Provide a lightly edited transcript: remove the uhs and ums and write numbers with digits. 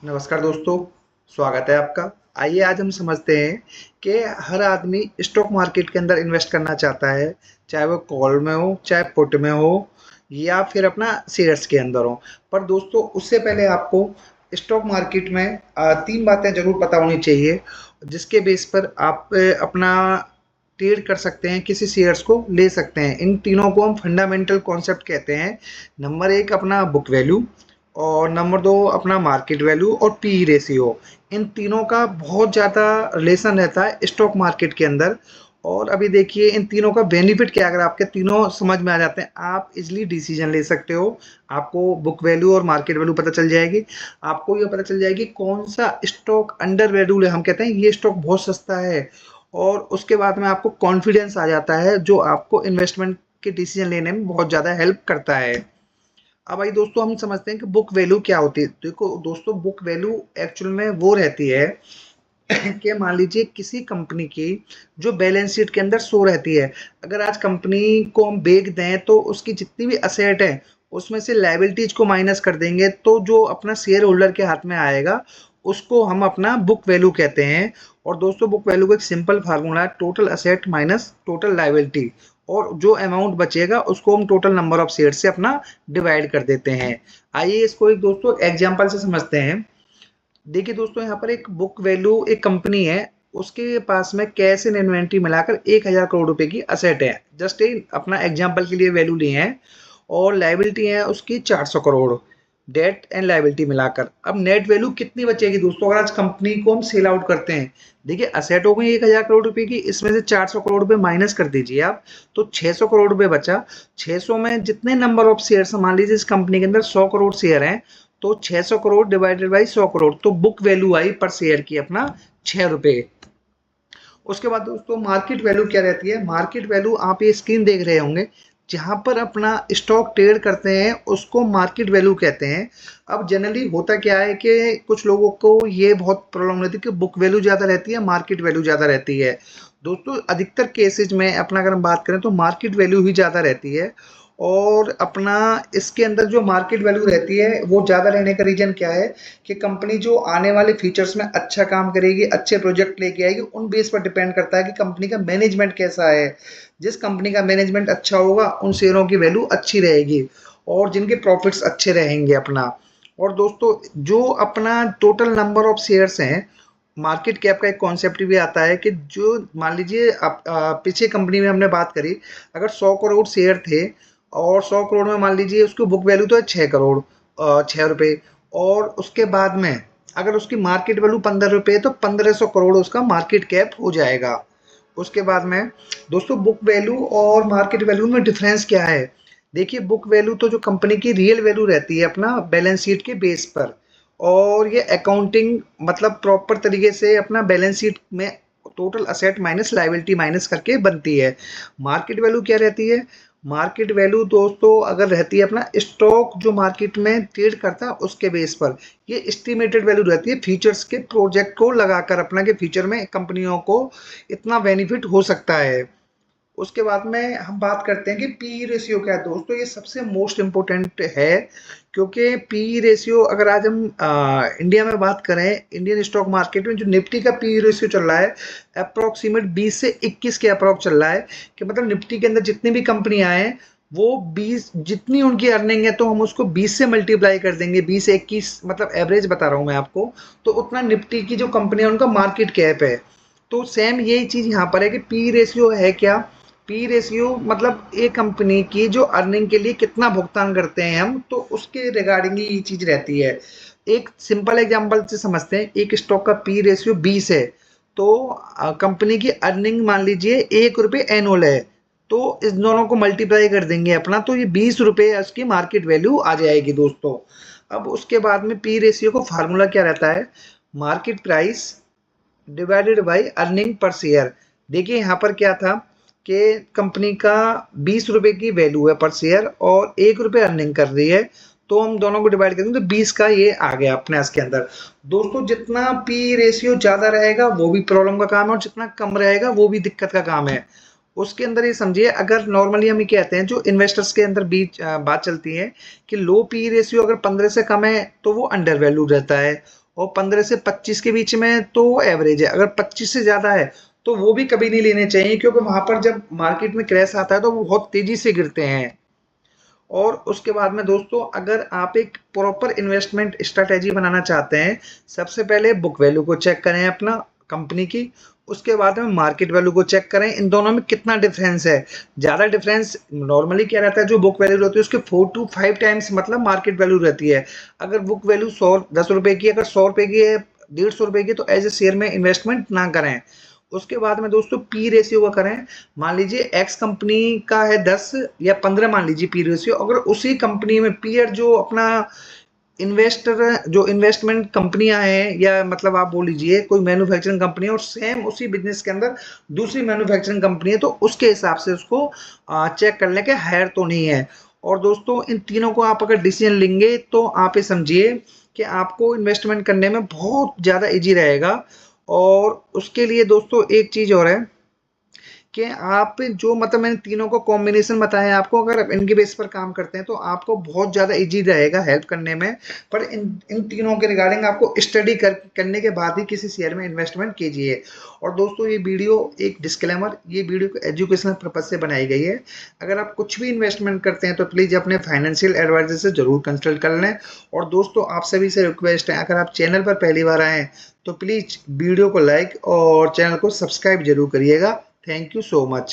नमस्कार दोस्तों, स्वागत है आपका। आइए आज हम समझते हैं कि हर आदमी स्टॉक मार्केट के अंदर इन्वेस्ट करना चाहता है, चाहे वो कॉल में हो, चाहे पुट में हो या फिर अपना शेयर्स के अंदर हो। पर दोस्तों उससे पहले आपको स्टॉक मार्केट में 3 बातें ज़रूर पता होनी चाहिए, जिसके बेस पर आप अपना ट्रेड कर सकते हैं, किसी शेयर्स को ले सकते हैं। इन तीनों को हम फंडामेंटल कॉन्सेप्ट कहते हैं। नंबर 1 अपना बुक वैल्यू और नंबर 2 अपना मार्केट वैल्यू और पी रेशियो। इन तीनों का बहुत ज़्यादा रिलेशन रहता है स्टॉक मार्केट के अंदर। और अभी देखिए इन तीनों का बेनिफिट क्या है, अगर आपके तीनों समझ में आ जाते हैं आप इजीली डिसीजन ले सकते हो। आपको बुक वैल्यू और मार्केट वैल्यू पता चल जाएगी। आपको ये पता चल जाएगी कौन सा स्टॉक अंडर वैल्यू है, हम कहते हैं ये स्टॉक बहुत सस्ता है। और उसके बाद में आपको कॉन्फिडेंस आ जाता है जो आपको इन्वेस्टमेंट के डिसीजन लेने में बहुत ज़्यादा हेल्प करता है। अब भाई दोस्तों हम समझते हैं कि बुक वैल्यू क्या होती है। देखो दोस्तों, बुक वैल्यू एक्चुअल में वो रहती है कि मान लीजिए किसी कंपनी की जो बैलेंस शीट के अंदर शो रहती है। अगर आज कंपनी को हम बेच दें तो उसकी जितनी भी असेट है उसमें से लायबिलिटीज को माइनस कर देंगे, तो जो अपना शेयर होल्डर के हाथ में आएगा उसको हम अपना बुक वैल्यू कहते हैं। और दोस्तों बुक वैल्यू का एक सिंपल फार्मूला है, total asset minus total liability. और जो अमाउंट बचेगा उसको हम टोटल नंबर ऑफ शेयर से अपना डिवाइड कर देते हैं। आइए इसको एक दोस्तों एग्जांपल से समझते हैं। देखिए दोस्तों, यहाँ पर एक बुक वैल्यू, एक कंपनी है, उसके पास में कैश एंड इन्वेंट्री मिलाकर 1,000 करोड़ रुपए की असेट है। जस्ट एक अपना एग्जांपल के लिए वैल्यू ली है। और लायबिलिटी है उसकी 400 करोड़, डेट एंड लायबिलिटी मिलाकर। अब नेट वैल्यू कितनी बचेगी दोस्तों अगर आज कंपनी को हम सेल आउट करते हैं। देखिए असेट हो गई 1,000 करोड़ रुपए की, इसमें से 400 करोड़ रुपए माइनस कर दीजिए आप, तो 600 करोड़ रुपए बचा। 600 में जितने नंबर ऑफ शेयर, मान लीजिए इस कंपनी के अंदर 100 करोड़ शेयर हैं, तो 600 करोड़ डिवाइडेड बाई 100 करोड़, तो बुक वैल्यू आई पर शेयर की अपना 6 रुपए। उसके बाद दोस्तों मार्केट वैल्यू क्या रहती है। मार्केट वैल्यू आप ये स्क्रीन देख रहे होंगे, जहां पर अपना स्टॉक ट्रेड करते हैं उसको मार्केट वैल्यू कहते हैं। अब जनरली होता क्या है कि कुछ लोगों को ये बहुत प्रॉब्लम रहती है कि बुक वैल्यू ज़्यादा रहती है, मार्केट वैल्यू ज़्यादा रहती है। दोस्तों अधिकतर केसेज में अपना अगर हम बात करें तो मार्केट वैल्यू ही ज़्यादा रहती है। और अपना इसके अंदर जो मार्केट वैल्यू रहती है वो ज़्यादा रहने का रीज़न क्या है कि कंपनी जो आने वाले फ्यूचर्स में अच्छा काम करेगी, अच्छे प्रोजेक्ट लेके आएगी, उन बेस पर डिपेंड करता है कि कंपनी का मैनेजमेंट कैसा है। जिस कंपनी का मैनेजमेंट अच्छा होगा उन शेयरों की वैल्यू अच्छी रहेगी और जिनके प्रॉफिट्स अच्छे रहेंगे अपना। और दोस्तों जो अपना टोटल नंबर ऑफ शेयर्स हैं, मार्केट कैप का एक कॉन्सेप्ट भी आता है कि जो मान लीजिए पीछे कंपनी में हमने बात करी, अगर 100 करोड़ शेयर थे और 100 करोड़ में मान लीजिए उसकी बुक वैल्यू तो है 6 करोड़, 6 रुपए। और उसके बाद में अगर उसकी मार्केट वैल्यू 15 रुपए तो 1500 करोड़ उसका मार्केट कैप हो जाएगा। उसके बाद में दोस्तों बुक वैल्यू और मार्केट वैल्यू में डिफरेंस क्या है। देखिए बुक वैल्यू तो जो कंपनी की रियल वैल्यू रहती है अपना बैलेंस शीट के बेस पर, और ये अकाउंटिंग मतलब प्रॉपर तरीके से अपना बैलेंस शीट में total asset minus liability minus करके बनती है। मार्केट वैल्यू क्या रहती है। मार्केट वैल्यू दोस्तों अगर रहती है अपना स्टॉक जो मार्केट में ट्रेड करता है उसके बेस पर, ये एस्टिमेटेड वैल्यू रहती है फ्यूचर्स के प्रोजेक्ट को लगाकर अपना, के फ्यूचर में कंपनियों को इतना बेनिफिट हो सकता है। उसके बाद में हम बात करते हैं कि पी रेशियो क्या है दोस्तों, ये सबसे मोस्ट इम्पोर्टेंट है। क्योंकि पी रेशियो अगर आज हम इंडिया में बात करें, इंडियन स्टॉक मार्केट में जो निफ्टी का पी रेशियो चल रहा है अप्रोक्सीमेट 20 से 21 के अप्रोक्स चल रहा है। कि मतलब निफ्टी के अंदर जितनी भी कंपनियां हैं वो 20, जितनी उनकी अर्निंग है तो हम उसको 20 से मल्टीप्लाई कर देंगे, 20 से 21, मतलब एवरेज बता रहा हूँ मैं आपको। तो उतना निफ्टी की जो कंपनी है उनका मार्केट कैप है। तो सेम यही चीज यहाँ पर है कि पी रेशियो है क्या। पी रेशियो मतलब एक कंपनी की जो अर्निंग के लिए कितना भुगतान करते हैं हम, तो उसके रिगार्डिंग ही ये चीज रहती है। एक सिंपल एग्जांपल से समझते हैं, एक स्टॉक का पी रेशियो 20 है, तो कंपनी की अर्निंग मान लीजिए 1 रुपये एनुअल है, तो इस दोनों को मल्टीप्लाई कर देंगे अपना, तो ये 20 रुपये उसकी मार्केट वैल्यू आ जाएगी दोस्तों। अब उसके बाद में पी रेशियो को फार्मूला क्या रहता है, market price divided by earning per share. देखिए यहाँ पर क्या था कि कंपनी का 20 रुपए की वैल्यू है पर शेयर और 1 रुपये अर्निंग कर रही है, तो हम दोनों को डिवाइड करेंगे तो 20 का ये आ गया अपने इसके अंदर। दोस्तों जितना पी रेशियो ज्यादा रहेगा वो भी प्रॉब्लम का काम है और जितना कम रहेगा वो भी दिक्कत का काम है। उसके अंदर ये समझिए, अगर नॉर्मली हम ये कहते हैं जो इन्वेस्टर्स के अंदर बात चलती है कि लो पी रेशियो अगर 15 से कम है तो वो अंडर वैल्यू रहता है, और 15 से 25 के बीच में तो एवरेज है। अगर 25 से ज़्यादा है तो वो भी कभी नहीं लेने चाहिए, क्योंकि वहाँ पर जब मार्केट में क्रैश आता है तो वो बहुत तेज़ी से गिरते हैं। और उसके बाद में दोस्तों, अगर आप एक प्रॉपर इन्वेस्टमेंट स्ट्रैटेजी बनाना चाहते हैं, सबसे पहले बुक वैल्यू को चेक करें अपना कंपनी की। उसके बाद में मार्केट वैल्यू को चेक करें, इन दोनों में कितना डिफरेंस है। ज़्यादा डिफरेंस नॉर्मली क्या रहता है, जो बुक वैल्यू रहती है उसके 4 to 5 टाइम्स मतलब मार्केट वैल्यू रहती है। अगर बुक वैल्यू 10 रुपए की, अगर 100 रुपए की है, 150 रुपए की, तो एज ए शेयर में इन्वेस्टमेंट ना करें। उसके बाद में दोस्तों पी रेशियो का करें। मान लीजिए एक्स कंपनी का है 10 या 15, मान लीजिए पी रेशियो। अगर उसी कंपनी में पीयर जो अपना इन्वेस्टर, जो इन्वेस्टमेंट कंपनियां हैं, या मतलब आप बोल लीजिए कोई मैन्युफैक्चरिंग कंपनी है और सेम उसी बिजनेस के अंदर दूसरी मैन्युफैक्चरिंग कंपनी है, तो उसके हिसाब से उसको चेक कर लें कि हायर तो नहीं है। और दोस्तों इन तीनों को आप अगर डिसीजन लेंगे तो आप ये समझिए कि आपको इन्वेस्टमेंट करने में बहुत ज़्यादा इजी रहेगा। और उसके लिए दोस्तों एक चीज़ और है कि आप जो मतलब मैंने तीनों को कॉम्बिनेशन बताया आपको, अगर आप इनके बेस पर काम करते हैं तो आपको बहुत ज़्यादा इजी रहेगा हेल्प करने में। पर इन इन तीनों के रिगार्डिंग आपको स्टडी करने के बाद ही किसी शेयर में इन्वेस्टमेंट कीजिए। और दोस्तों ये वीडियो एक डिस्क्लेमर, ये वीडियो को एजुकेशनल पर्पज से बनाई गई है। अगर आप कुछ भी इन्वेस्टमेंट करते हैं तो प्लीज़ अपने फाइनेंशियल एडवाइजर से जरूर कंसल्ट कर लें। और दोस्तों आप सभी से रिक्वेस्ट है, अगर आप चैनल पर पहली बार आए तो प्लीज़ वीडियो को लाइक और चैनल को सब्सक्राइब जरूर करिएगा। Thank you so much.